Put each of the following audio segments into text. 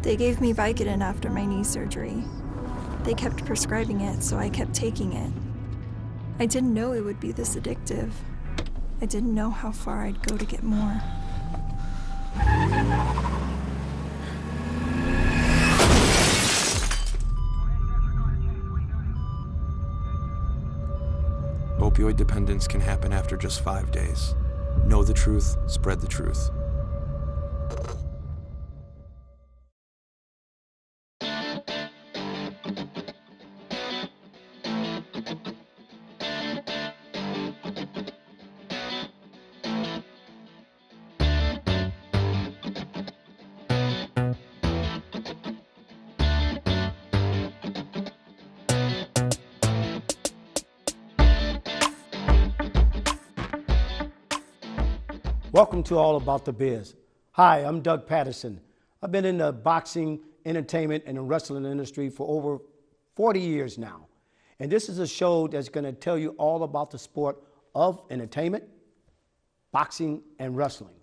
They gave me Vicodin after my knee surgery. They kept prescribing it, so I kept taking it. I didn't know it would be this addictive. I didn't know how far I'd go to get more. Opioid dependence can happen after just 5 days. Know the truth, spread the truth. Welcome to All About the Biz. Hi, I'm Doug Patterson. I've been in the boxing, entertainment, and wrestling industry for over 40 years now. And this is a show that's going to tell you all about the sport of entertainment, boxing, and wrestling.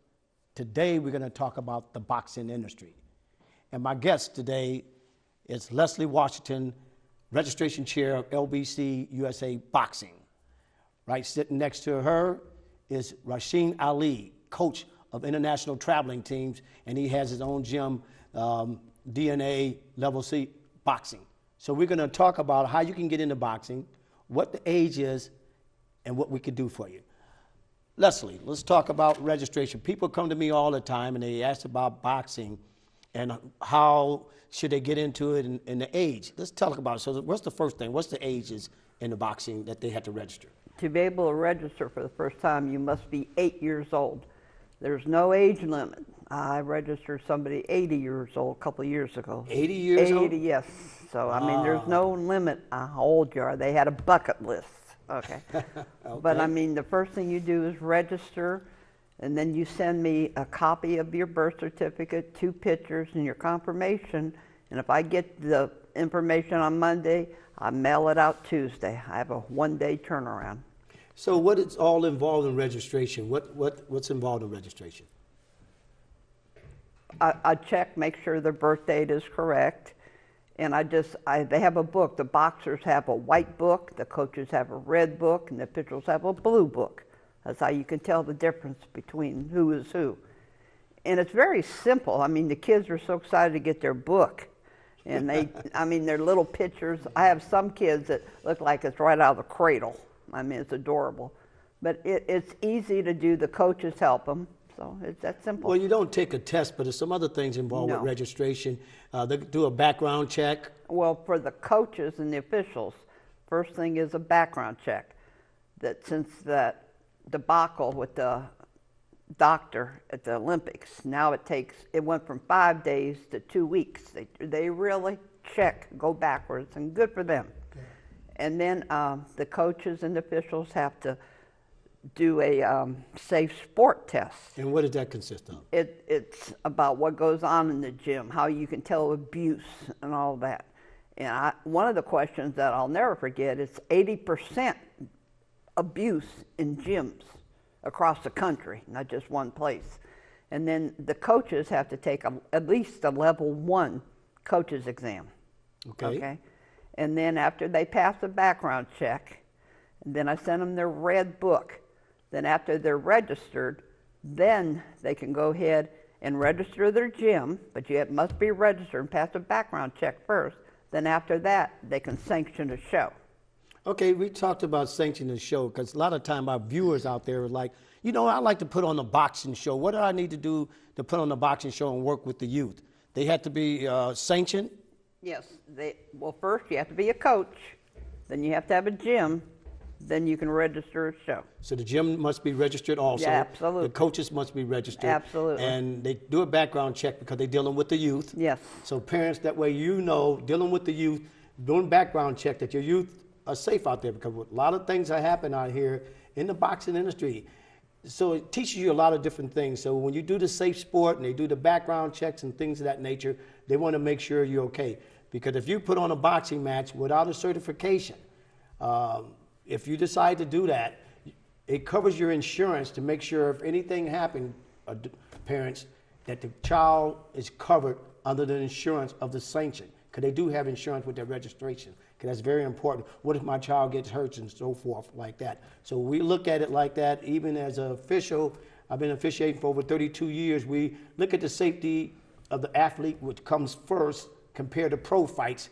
Today, we're going to talk about the boxing industry. And my guest today is Leslie Washington, registration chair of LBC USA Boxing. Right sitting next to her is Rasheen Ali, coach of international traveling teams, and he has his own gym, DNA Level C Boxing. So we're going to talk about how you can get into boxing, what the age is, and what we could do for you. Leslie, let's talk about registration. People come to me all the time and they ask about boxing and how should they get into it and the age. Let's talk about it. So what's the first thing? What's the ages in the boxing that they have to register? To be able to register for the first time, you must be 8 years old. There's no age limit. I registered somebody 80 years old a couple of years ago. 80 years old? 80, yes. So, I mean, there's no limit on how old you are. They had a bucket list, okay? Okay. But, I mean, the first thing you do is register, and then you send me a copy of your birth certificate, 2 pictures, and your confirmation. And if I get the information on Monday, I mail it out Tuesday. I have a 1-day turnaround. So what is all involved in registration? What's involved in registration? I check, make sure the birth date is correct. And they have a book. The boxers have a white book, the coaches have a red book, and the officials have a blue book. That's how you can tell the difference between who is who. And it's very simple. I mean, the kids are so excited to get their book. And I mean, they're little pictures. I have some kids that look like it's right out of the cradle. I mean, it's adorable. But it's easy to do. The coaches help them. So it's that simple. Well, you don't take a test, but there's some other things involved with registration. They do a background check. Well, for the coaches and the officials, first thing is a background check. That since that debacle with the doctor at the Olympics, now it went from 5 days to 2 weeks. They really check, go backwards, and good for them. Okay. And then the coaches and the officials have to do a safe sport test. And what does that consist of? It's about what goes on in the gym, how you can tell abuse and all that. And one of the questions that I'll never forget is 80% abuse in gyms across the country, not just one place. And then the coaches have to take at least a level 1 coaches exam. Okay. And then after they pass the background check, then I send them their red book. Then after they're registered, then they can go ahead and register their gym, but you must be registered and pass a background check first. Then after that, they can sanction a show. Okay, we talked about sanctioning a show because a lot of time our viewers out there are like, you know, I like to put on a boxing show. What do I need to do to put on a boxing show and work with the youth? They have to be sanctioned? Yes. Well, first you have to be a coach. Then you have to have a gym. Then you can register a show. So the gym must be registered also. Yeah, absolutely. The coaches must be registered. Absolutely. And they do a background check because they're dealing with the youth. Yes. So parents, that way you know, dealing with the youth, doing background check that your youth are safe out there, because a lot of things that happen out here in the boxing industry. So it teaches you a lot of different things. So when you do the safe sport and they do the background checks and things of that nature, they want to make sure you're okay. Because if you put on a boxing match without a certification, if you decide to do that, it covers your insurance to make sure if anything happened, parents, that the child is covered under the insurance of the sanction, because they do have insurance with their registration, because that's very important. What if my child gets hurt and so forth like that? So we look at it like that. Even as an official, I've been officiating for over 32 years. We look at the safety of the athlete, which comes first compared to pro fights.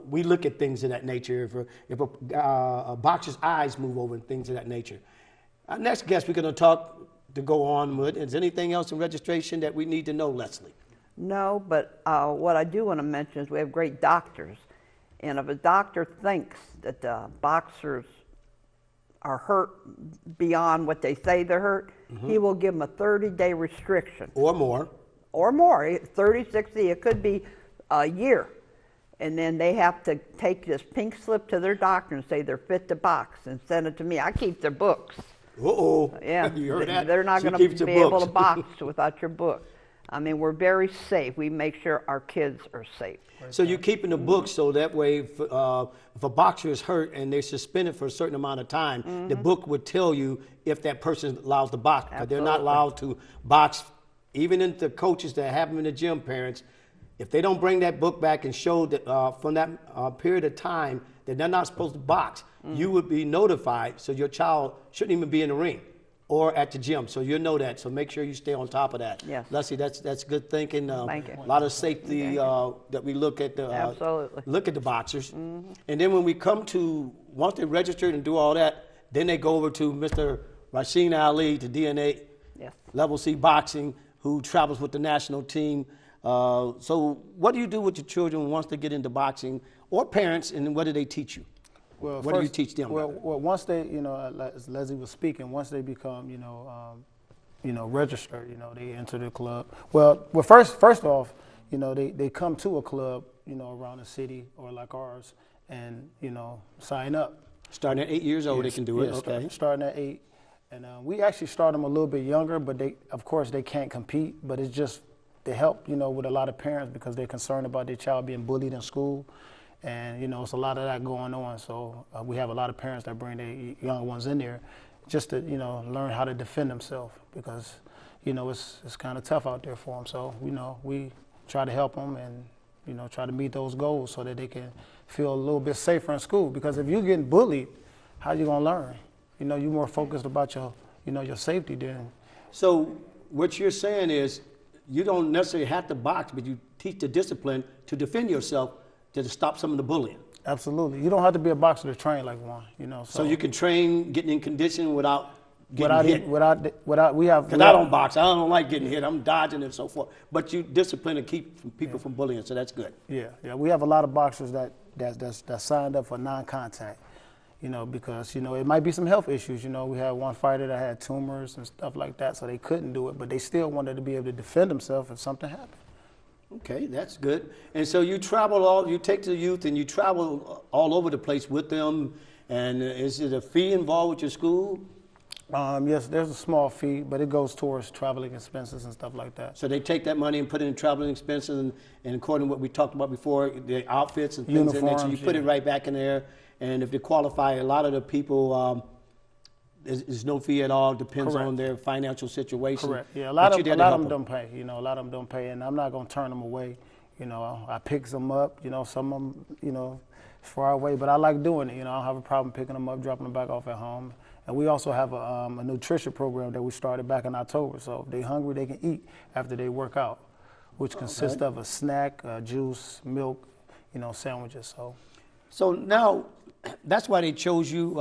We look at things of that nature. If a boxer's eyes move over and things of that nature. Our next guest we're going to go on with. Is anything else in registration that we need to know, Leslie? No, but what I do want to mention is we have great doctors. And if a doctor thinks that the boxers are hurt beyond what they say they're hurt, he will give them a 30-day restriction. Or more. Or more, 30, 60, it could be a year. And then they have to take this pink slip to their doctor and say they're fit to box and send it to me. I keep their books. Uh-oh. Yeah, You heard that? they're not She going keeps to the be able books. to box without your book. I mean, we're very safe. We make sure our kids are safe. So you're keeping the book so that way if a boxer is hurt and they're suspended for a certain amount of time, the book would tell you if that person is allowed to box. Because they're not allowed to box, even in the coaches that have them in the gym, parents. If they don't bring that book back and show that from that period of time that they're not supposed to box, you would be notified, so your child shouldn't even be in the ring or at the gym. So you'll know that. So make sure you stay on top of that. Yes. Leslie, that's good thinking. Thank you. A lot of safety that we look at Absolutely. look at the boxers. And then when we come to, once they're registered and do all that, then they go over to Mr. Rasheen Ali, to DNA Yes. Level C Boxing, who travels with the national team. So what do you do with your children once they get into boxing, or parents, and what do they teach you? Well, What do you teach them? Well, once they, as Leslie was speaking, once they become, registered, they enter the club. Well, first off, they come to a club, around the city or like ours, and sign up. Starting at 8 years old, Yes, they can do it. yes, Okay. Starting at 8, and we actually start them a little bit younger, but of course, they can't compete. But it's just to help, with a lot of parents because they're concerned about their child being bullied in school. And, it's a lot of that going on. So we have a lot of parents that bring their young ones in there just to, learn how to defend themselves because, it's kind of tough out there for them. So, we try to help them and, try to meet those goals so that they can feel a little bit safer in school. Because if you're getting bullied, how you going to learn? You're more focused about your, your safety than. So what you're saying is you don't necessarily have to box, but you teach the discipline to defend yourself to stop some of the bullying. Absolutely. You don't have to be a boxer to train like one, So you can train getting in condition without getting hit. We have. Because I don't box. I don't like getting hit. I'm dodging and so forth. But you discipline to keep people from bullying, so that's good. Yeah. We have a lot of boxers that signed up for non-contact, because, it might be some health issues. We had one fighter that had tumors and stuff like that, so they couldn't do it, but they still wanted to be able to defend themselves if something happened. Okay, that's good. And so you you take the youth and you travel all over the place with them. And is it a fee involved with your school? Yes, there's a small fee, but it goes towards traveling expenses and stuff like that. So they take that money and put it in traveling expenses and according to what we talked about before, the outfits and things in there. So you put it right back in there. And if they qualify, a lot of the people, there's no fee at all. Depends Correct. on their financial situation. Correct. Yeah, a lot of them don't pay. A lot of them don't pay, and I'm not gonna turn them away. I pick them up. Some of them, far away, but I like doing it. I don't have a problem picking them up, dropping them back off at home. And we also have a nutrition program that we started back in October. So if they're hungry, they can eat after they work out, which consists of a snack, juice, milk, sandwiches. So now, that's why they chose you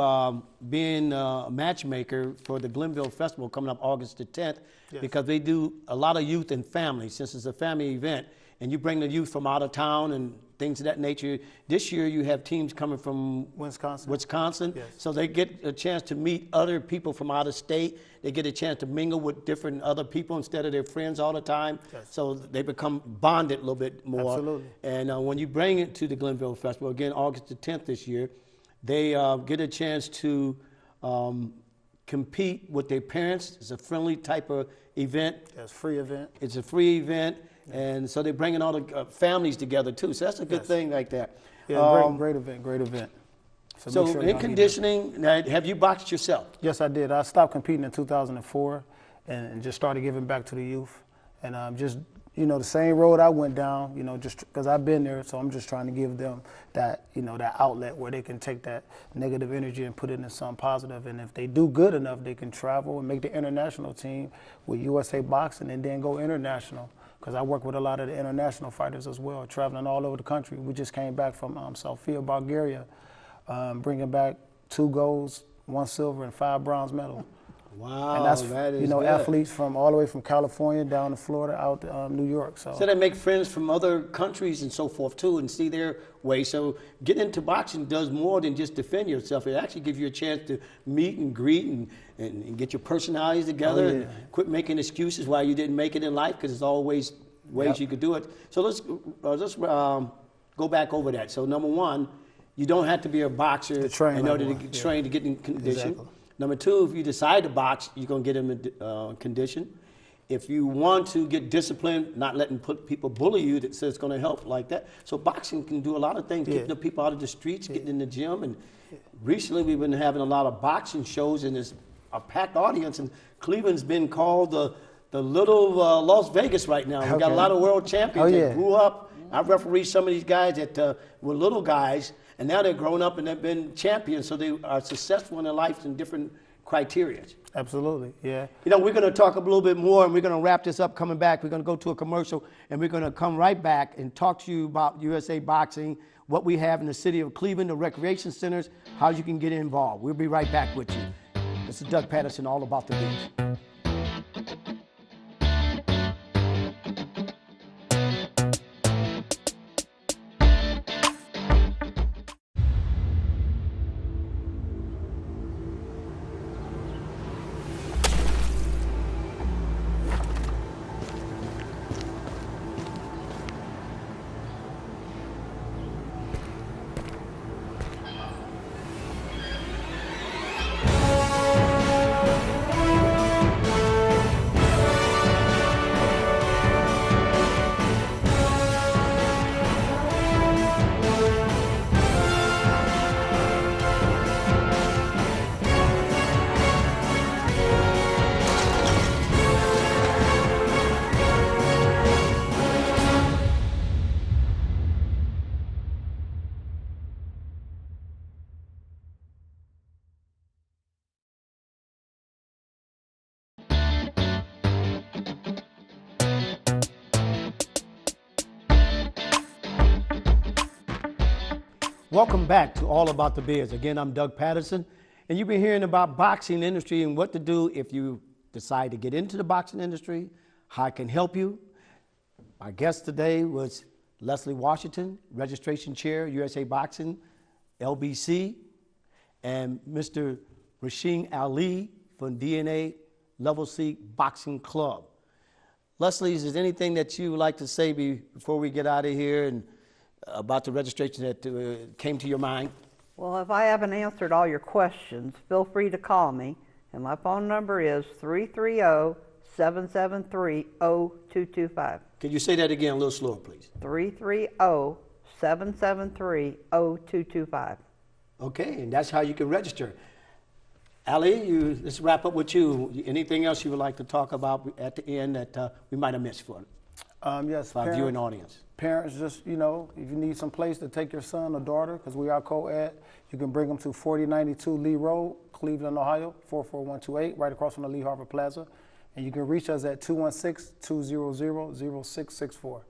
being a matchmaker for the Glenville Festival coming up August the 10th, because they do a lot of youth and family, since it's a family event, and you bring the youth from out of town and things of that nature. This year you have teams coming from Wisconsin, Yes. So they get a chance to meet other people from out of state. They get a chance to mingle with different other people instead of their friends all the time. Yes. So they become bonded a little bit more. Absolutely. And when you bring it to the Glenville Festival, again, August the 10th this year, they get a chance to compete with their parents. It's a friendly type of event. It's a free event. It's a free event, and so they're bringing all the families together too. So that's a good thing like that. Yeah, great event. So make sure in y'all conditioning, now, have you boxed yourself? Yes, I did. I stopped competing in 2004 and just started giving back to the youth and just you know, the same road I went down, you know, just because I've been there. So I'm just trying to give them that, you know, that outlet where they can take that negative energy and put it into something positive. And if they do good enough, they can travel and make the international team with USA Boxing and then go international. Because I work with a lot of the international fighters as well, traveling all over the country. We just came back from Sofia, Bulgaria, bringing back 2 golds, 1 silver, and 5 bronze medals. Wow, and that's, that is you know, good. athletes from all the way from California down to Florida, out to New York. So they make friends from other countries and so forth too, and see their way. So getting into boxing does more than just defend yourself. It actually gives you a chance to meet and greet and get your personalities together and quit making excuses why you didn't make it in life, because there's always ways you could do it. So let's go back over that. So number 1, you don't have to be a boxer in order to train to get in condition. Exactly. Number 2, if you decide to box, you're going to get them in condition. If you want to get disciplined, not letting people bully you, that says it's going to help like that. So boxing can do a lot of things, keeping the people out of the streets, getting in the gym. And recently we've been having a lot of boxing shows, and there's a packed audience. And Cleveland's been called the little Las Vegas right now. We got a lot of world champions that grew up. I refereed some of these guys that were little guys, and now they're grown up and they've been champions, so they are successful in their life in different criteria. Absolutely, yeah. You know, we're going to talk a little bit more, and we're going to wrap this up coming back. We're going to go to a commercial, and we're going to come right back and talk to you about USA Boxing, what we have in the city of Cleveland, the recreation centers, how you can get involved. We'll be right back with you. This is Doug Patterson, all about the biz. Welcome back to All About the Biz. Again, I'm Doug Patterson, and you've been hearing about boxing industry and what to do if you decide to get into the boxing industry, how I can help you. My guest today was Leslie Washington, Registration Chair, USA Boxing, LBC, and Mr. Rasheen Ali from DNA Level C Boxing Club. Leslie, is there anything that you would like to say before we get out of here and about the registration that came to your mind? Well, if I haven't answered all your questions, feel free to call me. And my phone number is 330-773-0225. Could you say that again a little slower, please? 330-773-0225. Okay, and that's how you can register. Ali, let's wrap up with you. Anything else you would like to talk about at the end that we might have missed for Yes, our viewing audience? Parents, just, you know, if you need some place to take your son or daughter, because we are co-ed, you can bring them to 4092 Lee Road, Cleveland, Ohio, 44128, right across from the Lee Harvard Plaza. And you can reach us at 216-200-0664.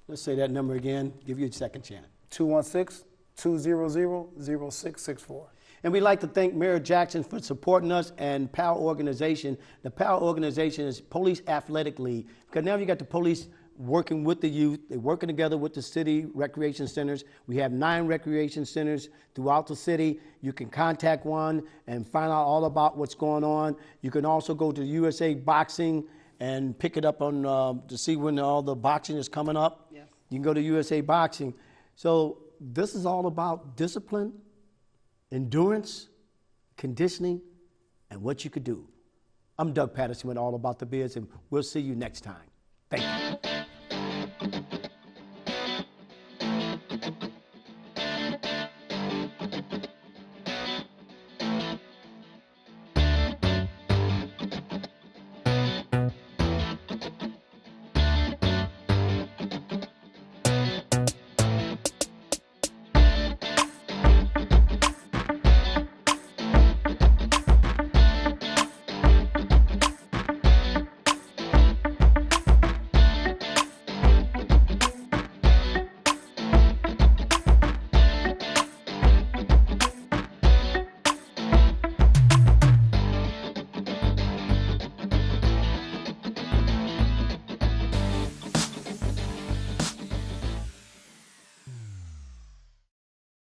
Let's say that number again. Give you a second chance. 216-200-0664. And we'd like to thank Mayor Jackson for supporting us and PAL Organization. The PAL Organization is Police Athletic League, because now you got the police working with the youth. They're working together with the city recreation centers. We have 9 recreation centers throughout the city. You can contact one and find out all about what's going on. You can also go to USA Boxing and pick it up on to see when all the boxing is coming up. Yes. You can go to USA Boxing. So this is all about discipline, endurance, conditioning, and what you could do. I'm Doug Patterson with All About the Biz, and we'll see you next time. Thank you.